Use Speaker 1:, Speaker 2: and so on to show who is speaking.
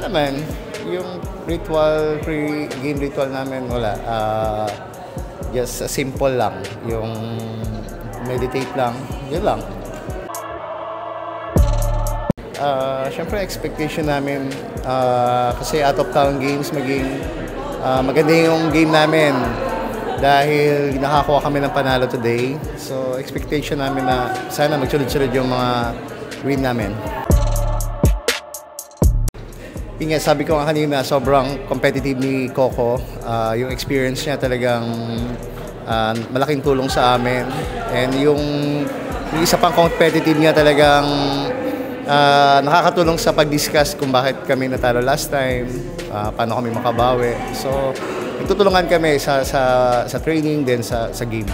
Speaker 1: naman, yung ritual, pre-game ritual namin, wala. Just simple lang. Yung meditate lang, yun lang. Siyempre, expectation namin, kasi out of town games, maging maganda yung game namin dahil nakakuha kami ng panalo today. So, expectation namin na sana magsunod-sunod yung mga win namin. Yung nga, sabi ko nga kanina, sobrang competitive ni Coco. Yung experience niya talagang malaking tulong sa amin. And yung isa pang competitive niya talagang nakakatulong sa pag-discuss kung bakit kami natalo last time, paano kami makabawi. So, tutulungan kami sa training din sa game.